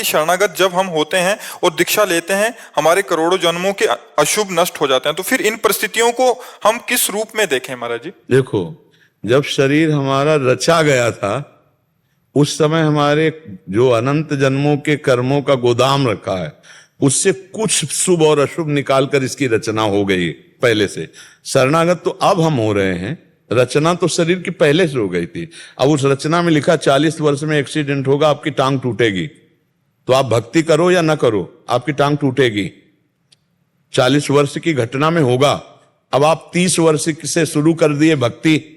शरणागत जब हम होते हैं और दीक्षा लेते हैं, हमारे करोड़ों जन्मों के अशुभ नष्ट हो जाते हैं। तो फिर इन परिस्थितियों को हम किस रूप में देखें महाराज जी? देखो, जब शरीर हमारा रचा गया था उस समय हमारे जो अनंत जन्मों के कर्मों का गोदाम रखा है उससे कुछ शुभ और अशुभ निकालकर इसकी रचना हो गई पहले से। शरणागत तो अब हम हो रहे हैं, रचना तो शरीर की पहले से हो गई थी। अब उस रचना में लिखा 40 वर्ष में एक्सीडेंट होगा, आपकी टांग टूटेगी, तो आप भक्ति करो या ना करो, आपकी टांग टूटेगी। 40 वर्ष की घटना में होगा। अब आप 30 वर्ष से शुरू कर दिए भक्ति,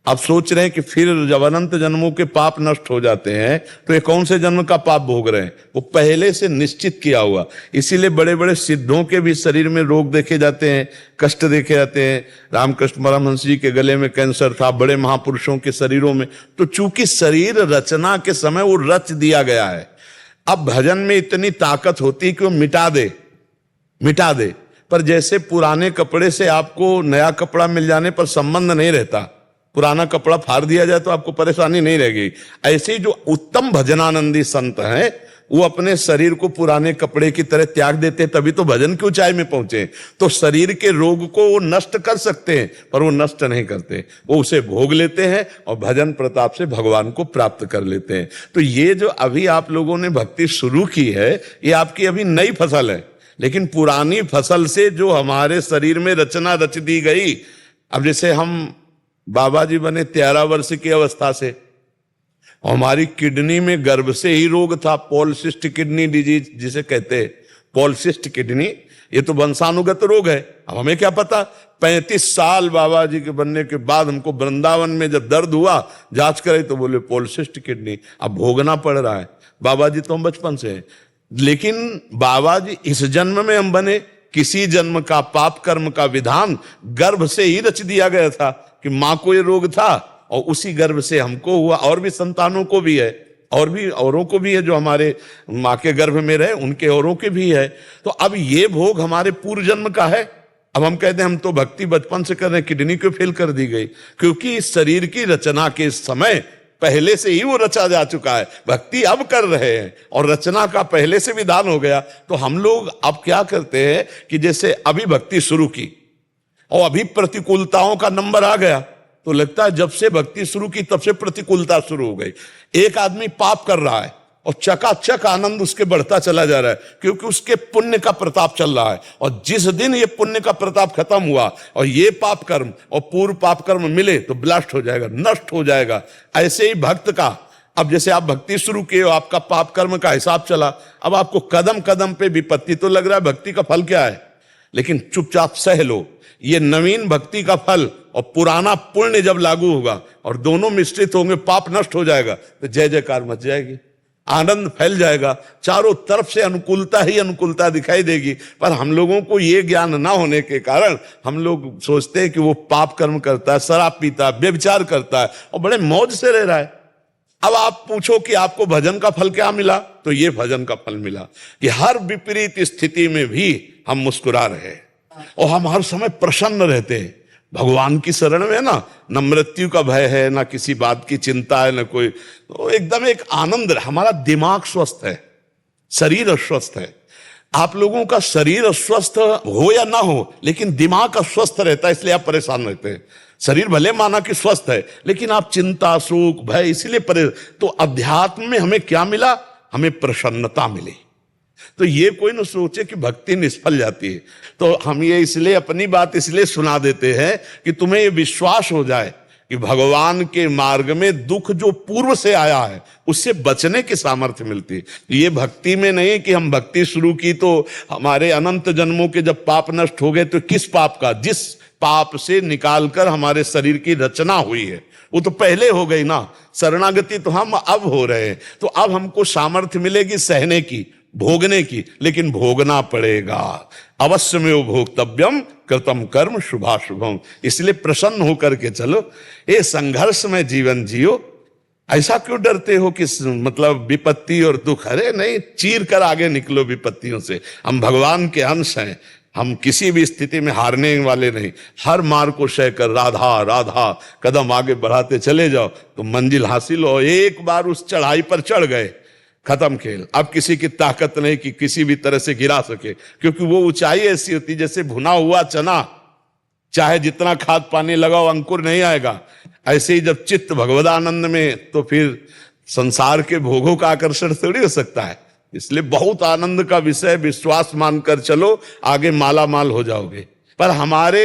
अब सोच रहे हैं कि फिर जब अनंत जन्मों के पाप नष्ट हो जाते हैं तो ये कौन से जन्म का पाप भोग रहे हैं? वो पहले से निश्चित किया हुआ। इसीलिए बड़े बड़े सिद्धों के भी शरीर में रोग देखे जाते हैं, कष्ट देखे जाते हैं। रामकृष्ण परमहंस जी के गले में कैंसर था, बड़े महापुरुषों के शरीरों में। तो चूंकि शरीर रचना के समय वो रच दिया गया है, अब भजन में इतनी ताकत होती है कि वो मिटा दे। पर जैसे पुराने कपड़े से आपको नया कपड़ा मिल जाने पर संबंध नहीं रहता, पुराना कपड़ा फाड़ दिया जाए तो आपको परेशानी नहीं रहेगी, ऐसे ही जो उत्तम भजनानंदी संत हैं वो अपने शरीर को पुराने कपड़े की तरह त्याग देते, तभी तो भजन की ऊंचाई में पहुंचे। तो शरीर के रोग को वो नष्ट कर सकते हैं पर वो नष्ट नहीं करते, वो उसे भोग लेते हैं और भजन प्रताप से भगवान को प्राप्त कर लेते हैं। तो ये जो अभी आप लोगों ने भक्ति शुरू की है ये आपकी अभी नई फसल है, लेकिन पुरानी फसल से जो हमारे शरीर में रचना रच दी गई। अब जैसे हम बाबा जी बने 13 वर्ष की अवस्था से, और हमारी किडनी में गर्भ से ही रोग था, पॉलिसिस्ट किडनी डिजीज जिसे कहते हैं, पॉलिसिस्ट किडनी, ये तो वंशानुगत रोग है। अब हमें क्या पता, 35 साल बाबा जी के बनने के बाद हमको वृंदावन में जब दर्द हुआ, जांच करे तो बोले पॉलिसिस्ट किडनी, अब भोगना पड़ रहा है। बाबा जी तो हम बचपन से हैं, लेकिन बाबा जी इस जन्म में हम बने, किसी जन्म का पाप कर्म का विधान गर्भ से ही रच दिया गया था कि मां को ये रोग था और उसी गर्भ से हमको हुआ, और भी संतानों को भी है, और भी औरों को भी है जो हमारे मां के गर्भ में रहे, उनके औरों के भी है। तो अब ये भोग हमारे पूर्व जन्म का है। अब हम कहते हैं हम तो भक्ति बचपन से कर रहे हैं, किडनी क्यों फेल कर दी गई? क्योंकि इस शरीर की रचना के समय पहले से ही वो रचा जा चुका है, भक्ति अब कर रहे हैं और रचना का पहले से विधान हो गया। तो हम लोग अब क्या करते हैं कि जैसे अभी भक्ति शुरू की और अभी प्रतिकूलताओं का नंबर आ गया, तो लगता है जब से भक्ति शुरू की तब से प्रतिकूलता शुरू हो गई। एक आदमी पाप कर रहा है और चकाचक आनंद उसके बढ़ता चला जा रहा है, क्योंकि उसके पुण्य का प्रताप चल रहा है। और जिस दिन ये पुण्य का प्रताप खत्म हुआ और ये पाप कर्म और पूर्व पाप कर्म मिले तो ब्लास्ट हो जाएगा, नष्ट हो जाएगा। ऐसे ही भक्त का, अब जैसे आप भक्ति शुरू किए हो, आपका पाप कर्म का हिसाब चला, अब आपको कदम कदम पे विपत्ति, तो लग रहा है भक्ति का फल क्या है, लेकिन चुपचाप सह लो। ये नवीन भक्ति का फल और पुराना पुण्य जब लागू होगा और दोनों मिश्रित होंगे, पाप नष्ट हो जाएगा, तो जय जयकार मच जाएगी, आनंद फैल जाएगा, चारों तरफ से अनुकूलता ही अनुकूलता दिखाई देगी। पर हम लोगों को ये ज्ञान ना होने के कारण हम लोग सोचते हैं कि वो पाप कर्म करता है, शराब पीता है, व्यभिचार करता है और बड़े मौज से रह रहा है। अब आप पूछो कि आपको भजन का फल क्या मिला, तो ये भजन का फल मिला कि हर विपरीत स्थिति में भी हम मुस्कुरा रहे हैं और हम हर समय प्रसन्न रहते हैं। भगवान की शरण में ना मृत्यु का भय है, ना किसी बात की चिंता है, ना कोई, तो एकदम एक आनंद है। हमारा दिमाग स्वस्थ है, शरीर अस्वस्थ है। आप लोगों का शरीर अस्वस्थ हो या ना हो, लेकिन दिमाग अस्वस्थ रहता है, इसलिए आप परेशान रहते हैं। शरीर भले माना कि स्वस्थ है, लेकिन आप चिंता, सुख, भय, इसलिए तो अध्यात्म में हमें क्या मिला? हमें प्रसन्नता मिली। तो ये कोई न सोचे कि भक्ति निष्फल जाती है। तो हम ये इसलिए अपनी बात इसलिए सुना देते हैं कि तुम्हें ये विश्वास हो जाए कि भगवान के मार्ग में दुख जो पूर्व से आया है उससे बचने की सामर्थ्य मिलती है। ये भक्ति में नहीं कि हम भक्ति शुरू की तो हमारे अनंत जन्मों के जब पाप नष्ट हो गए, तो किस पाप का? जिस पाप से निकालकर हमारे शरीर की रचना हुई है वो तो पहले हो गई ना। शरणागति तो हम अब हो रहे हैं, तो अब हमको सामर्थ्य मिलेगी सहने की, भोगने की, लेकिन भोगना पड़ेगा। अवश्य में वो भोक्तव्यम कृतम कर्म शुभाशुभम। इसलिए प्रसन्न होकर के चलो, ये संघर्ष में जीवन जियो। ऐसा क्यों डरते हो कि मतलब विपत्ति और दुख? अरे नहीं, चीर कर आगे निकलो विपत्तियों से। हम भगवान के अंश हैं, हम किसी भी स्थिति में हारने वाले नहीं। हर मार को सह कर राधा राधा कदम आगे बढ़ाते चले जाओ तो मंजिल हासिल हो। एक बार उस चढ़ाई पर चढ़ गए खत्म खेल। अब किसी की ताकत नहीं कि किसी भी तरह से गिरा सके, क्योंकि वो ऊंचाई ऐसी होती जैसे भुना हुआ चना, चाहे जितना खाद पानी लगाओ अंकुर नहीं आएगा। ऐसे ही जब चित्त भगवदानंद में, तो फिर संसार के भोगों का आकर्षण थोड़ी हो सकता है। इसलिए बहुत आनंद का विषय, विश्वास मानकर चलो, आगे माला माल हो जाओगे। पर हमारे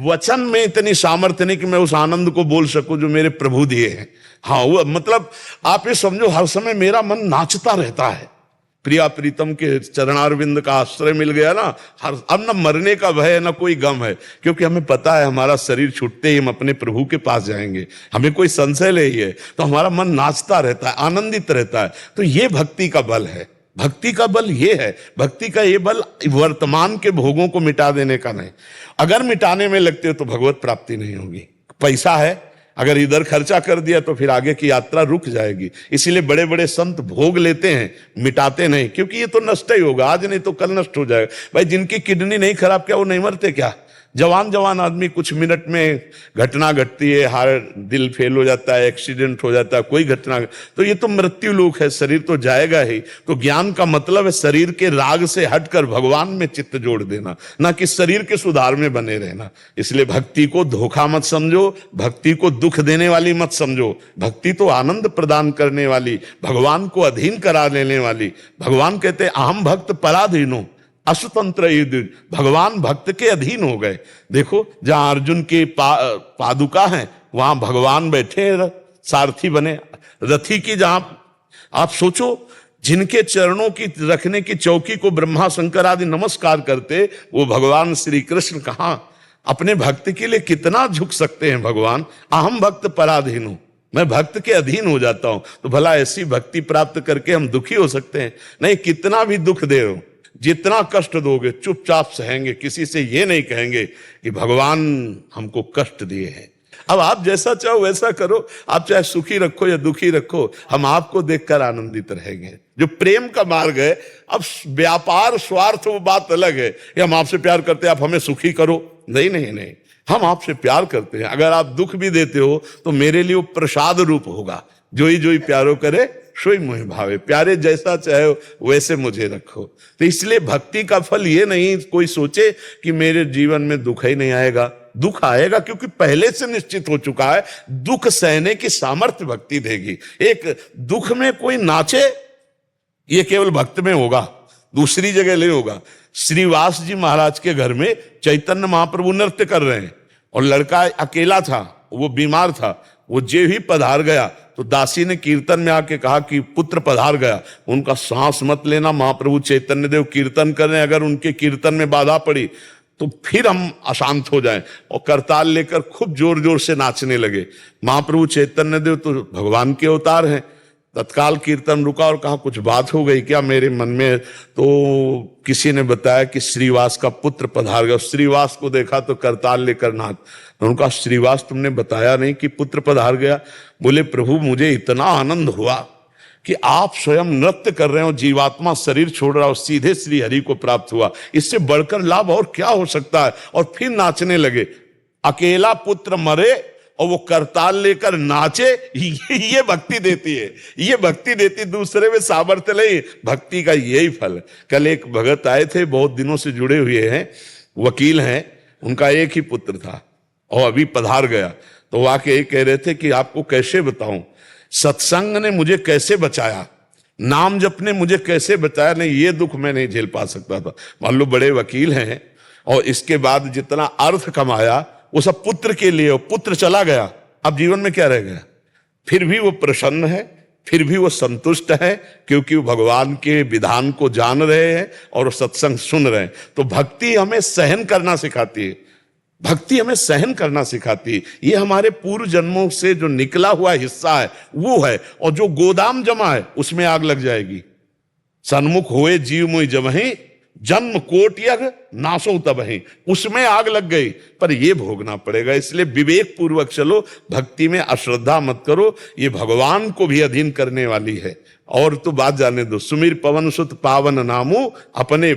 वचन में इतनी सामर्थ्य नहीं कि मैं उस आनंद को बोल सकूं जो मेरे प्रभु दिए हैं। हाँ, वो मतलब आप ये समझो, हर समय मेरा मन नाचता रहता है। प्रिया प्रीतम के चरणारविंद का आश्रय मिल गया ना, अब न मरने का भय है न कोई गम है, क्योंकि हमें पता है हमारा शरीर छूटते ही हम अपने प्रभु के पास जाएंगे। हमें कोई संशय नहीं है, तो हमारा मन नाचता रहता है, आनंदित रहता है। तो ये भक्ति का बल है। भक्ति का बल ये है, भक्ति का ये बल वर्तमान के भोगों को मिटा देने का नहीं। अगर मिटाने में लगते हो तो भगवत प्राप्ति नहीं होगी। पैसा है, अगर इधर खर्चा कर दिया तो फिर आगे की यात्रा रुक जाएगी। इसीलिए बड़े बड़े संत भोग लेते हैं, मिटाते नहीं, क्योंकि ये तो नष्ट ही होगा, आज नहीं तो कल नष्ट हो जाएगा। भाई जिनकी किडनी नहीं खराब, क्या वो नहीं मरते क्या? जवान आदमी, कुछ मिनट में घटना घटती है, हार्ट, दिल फेल हो जाता है, एक्सीडेंट हो जाता है, कोई घटना, तो ये तो मृत्यु लोक है, शरीर तो जाएगा ही। तो ज्ञान का मतलब है शरीर के राग से हटकर भगवान में चित्त जोड़ देना, ना कि शरीर के सुधार में बने रहना। इसलिए भक्ति को धोखा मत समझो, भक्ति को दुख देने वाली मत समझो। भक्ति तो आनंद प्रदान करने वाली, भगवान को अधीन करा लेने वाली। भगवान कहते हैं अहम भक्त पराधीनो अशुतंत्र युद्ध, भगवान भक्त के अधीन हो गए। देखो, जहां अर्जुन के पादुका हैं वहां भगवान बैठे, सारथी बने रथी की। जहां आप सोचो, जिनके चरणों की रखने की चौकी को ब्रह्मा शंकर आदि नमस्कार करते, वो भगवान श्री कृष्ण कहां अपने भक्त के लिए कितना झुक सकते हैं। भगवान अहम भक्त पराधीन हूं, मैं भक्त के अधीन हो जाता हूं। तो भला ऐसी भक्ति प्राप्त करके हम दुखी हो सकते हैं? नहीं, कितना भी दुख दे रहो, जितना कष्ट दोगे चुपचाप सहेंगे, किसी से ये नहीं कहेंगे कि भगवान हमको कष्ट दिए हैं। अब आप जैसा चाहो वैसा करो, आप चाहे सुखी रखो या दुखी रखो, हम आपको देखकर आनंदित रहेंगे। जो प्रेम का मार्ग है, अब व्यापार स्वार्थ वो बात अलग है कि हम आपसे प्यार करते हैं आप हमें सुखी करो। नहीं नहीं नहीं, हम आपसे प्यार करते हैं। अगर आप दुख भी देते हो तो मेरे लिए वो प्रसाद रूप होगा। जोई जोई प्यारो करे सोई मोहि भावे, प्यारे जैसा चाहे वैसे मुझे रखो। तो इसलिए भक्ति का फल ये नहीं कोई सोचे कि मेरे जीवन में दुख ही नहीं आएगा। दुख आएगा, क्योंकि पहले से निश्चित हो चुका है। दुख सहने की सामर्थ्य भक्ति देगी। एक दुख में कोई नाचे, ये केवल भक्त में होगा, दूसरी जगह नहीं होगा। श्रीवास जी महाराज के घर में चैतन्य महाप्रभु नृत्य कर रहे हैं और लड़का अकेला था, वो बीमार था। वो जे ही पधार गया तो दासी ने कीर्तन में आके कहा कि पुत्र पधार गया। उनका सांस मत लेना, महाप्रभु चैतन्य देव कीर्तन कर रहे हैं, अगर उनके कीर्तन में बाधा पड़ी तो फिर हम अशांत हो जाएं। और करताल लेकर खूब जोर जोर से नाचने लगे। महाप्रभु चैतन्य देव तो भगवान के अवतार हैं। तत्काल कीर्तन रुका और कहा कुछ बात हो गई क्या मेरे मन में? तो किसी ने बताया कि श्रीवास का पुत्र पधार गया। श्रीवास को देखा तो करताल लेकर नाच। उनका श्रीवास तुमने बताया नहीं कि पुत्र पधार गया? बोले प्रभु मुझे इतना आनंद हुआ कि आप स्वयं नृत्य कर रहे हो, जीवात्मा शरीर छोड़ रहा हो, सीधे श्री हरि को प्राप्त हुआ। इससे बढ़कर लाभ और क्या हो सकता है? और फिर नाचने लगे। अकेला पुत्र मरे और वो करताल लेकर नाचे, ये भक्ति देती है। ये भक्ति देती, दूसरे में सामर्थ्य नहीं। भक्ति का यही फल है। कल एक भगत आए थे, बहुत दिनों से जुड़े हुए हैं, वकील हैं, उनका एक ही पुत्र था और अभी पधार गया। तो वो आके यही कह रहे थे कि आपको कैसे बताऊं, सत्संग ने मुझे कैसे बचाया, नाम जप ने मुझे कैसे बचाया। नहीं, ये दुख मैं नहीं झेल पा सकता था। मान लो बड़े वकील हैं और इसके बाद जितना अर्थ कमाया वो सब पुत्र के लिए, पुत्र चला गया, अब जीवन में क्या रह गया? फिर भी वो प्रसन्न है, फिर भी वो संतुष्ट है, क्योंकि वो भगवान के विधान को जान रहे हैं और सत्संग सुन रहे हैं। तो भक्ति हमें सहन करना सिखाती है। भक्ति हमें सहन करना सिखाती है। ये हमारे पूर्व जन्मों से जो निकला हुआ हिस्सा है वो है, और जो गोदाम जमा है उसमें आग लग जाएगी। सन्मुख होए जीव मुई जमहि, जन्म कोट यज्ञ नासो तबहि, उसमें आग लग गई, पर ये भोगना पड़ेगा। इसलिए विवेक पूर्वक चलो, भक्ति में अश्रद्धा मत करो। ये भगवान को भी अधीन करने वाली है। और तो बात जाने दो, सुमिर पवन सुत पावन नामू अपने